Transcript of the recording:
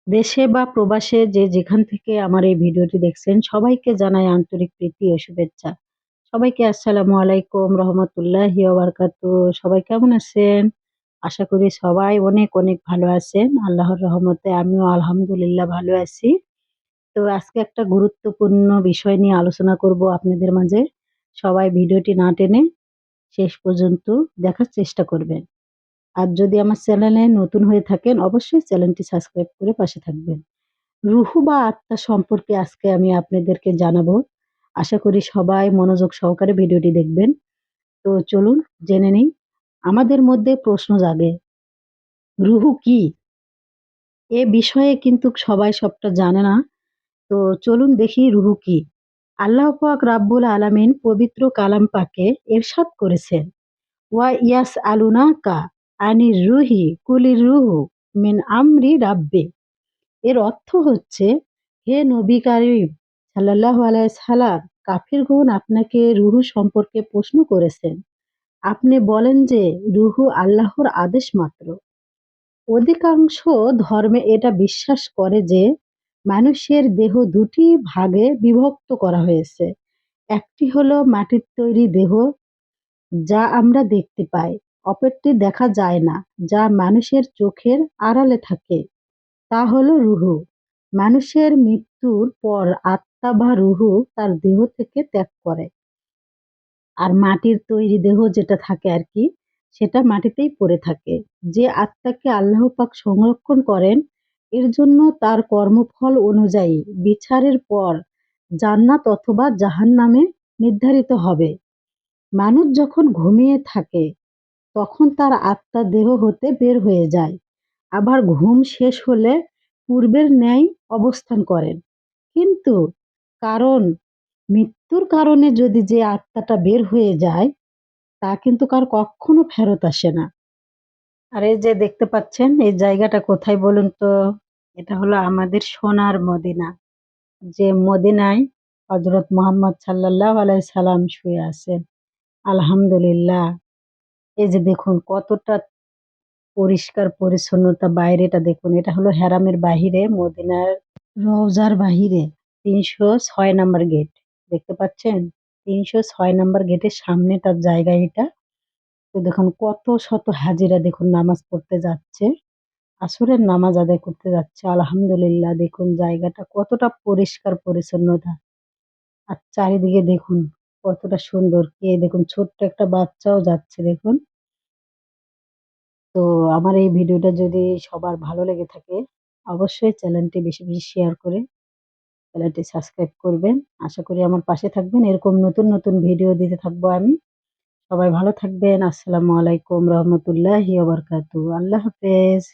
দেশে বা প্রবাসে যে যেখান থেকে আমার এই ভিডিওটি দেখছেন সবাইকে জানাই আন্তরিক প্রীতি ও শুভেচ্ছা। সবাইকে আসসালামু আলাইকুম রহমতুল্লাহি ওয়া বারাকাতুহু। সবাই কেমন আছেন? আশা করি সবাই অনেক অনেক ভালো আছেন। আল্লাহর রহমতে আমিও আলহামদুলিল্লাহ ভালো আছি। তো আজকে একটা গুরুত্বপূর্ণ বিষয় নিয়ে আলোচনা করব আপনাদের মাঝে। সবাই ভিডিওটি না টেনে শেষ পর্যন্ত দেখার চেষ্টা করবেন। আর যদি আমার চ্যানেলে নতুন হয়ে থাকেন অবশ্যই চ্যানেলটি সাবস্ক্রাইব করে পাশে থাকবেন। রুহু বা আত্মা সম্পর্কে আজকে আমি আপনাদেরকে জানাবো। আশা করি সবাই মনোযোগ সহকারে ভিডিওটি দেখবেন। তো চলুন জেনে নেই। আমাদের মধ্যে প্রশ্ন জাগে, রুহু কি? এ বিষয়ে কিন্তু সবাই সবটা জানে না। তো চলুন দেখি রুহু কি। আল্লাহ পাক রাব্বুল আলামিন পবিত্র কালাম পাকে ইরশাদ করেছেন, ওয়া ইয়াস আলুনাকা আনির রুহি কুলির রুহু মিন আমরি রাব্বি। এর অর্থ হচ্ছে, হে নবী কারীম সাল্লাল্লাহু আলাইহি সাল্লাম, কাফিরগণ আপনাকে রূহ সম্পর্কে প্রশ্ন করেছেন। আপনি বলেন যে রূহ আল্লাহর আদেশ মাত্র। অধিকাংশ ধর্মে এটা বিশ্বাস করে যে মানুষের দেহ দুটি ভাগে বিভক্ত করা হয়েছে। একটি হলো মাটির তৈরি দেহ, যা আমরা দেখতে পাই। অপরটি দেখা যায় না, যা মানুষের চোখের আড়ালে থাকে। তা হলো রুহু। মানুষের মৃত্যুর পর আত্মা বা রুহু তার দেহ থেকে ত্যাগ করে। আর মাটির তৈরি দেহ যেটা থাকে আর কি, সেটা মাটিতেই পড়ে থাকে। যে আত্মাকে আল্লাহ পাক সংরক্ষণ করেন, এর জন্য তার কর্মফল অনুযায়ী বিচারের পর জান্নাত অথবা জাহান্নামে নির্ধারিত হবে। মানুষ যখন ঘুমিয়ে থাকে তখন তার আত্মা দেহ হতে বের হয়ে যায়। আবার ঘুম শেষ হলে পূর্বের ন্যায় অবস্থান করেন। কিন্তু কারণ মৃত্যুর কারণে যদি যে আত্মাটা বের হয়ে যায়, তা কিন্তু কার কখনো ফেরত আসে না। আর এই যে দেখতে পাচ্ছেন এই জায়গাটা কোথায় বলুন তো? এটা হলো আমাদের সোনার মদিনা। যে মদিনায় হযরত মুহাম্মদ সাল্লাল্লাহু আলাইহি সাল্লাম শুয়ে আছেন। আলহামদুলিল্লাহ। এই যে দেখুন কতটা পরিষ্কার পরিচ্ছন্নতা, বাইরেটা দেখুন। এটা হলো হেরামের বাহিরে, মদিনার রওজার বাহিরে ৩০৬ নাম্বার গেট। দেখতে পাচ্ছেন? ৩০৬ নাম্বার গেটের সামনেটার জায়গা এটা। তো দেখুন কত শত হাজিরা দেখুন নামাজ পড়তে যাচ্ছে। আসরের নামাজ আদায় করতে যাচ্ছে। আলহামদুলিল্লাহ, দেখুন জায়গাটা কতটা পরিষ্কার পরিচ্ছন্নতা। আর চারিদিকে দেখুন কতটা সুন্দর। কে দেখুন ছোট্ট একটা বাচ্চাও যাচ্ছে দেখুন। তো আমার এই ভিডিওটা যদি সবার ভালো লেগে থাকে অবশ্যই চ্যানেলটি বেশি বেশি শেয়ার করে চ্যানেলটি সাবস্ক্রাইব করবেন। আশা করি আমার পাশে থাকবেন। এরকম নতুন নতুন ভিডিও দিতে থাকবো আমি। সবাই ভালো থাকবেন। আসসালামু আলাইকুম রহমতুল্লাহি ওয়া বারাকাতুহু। আল্লাহ হাফেজ।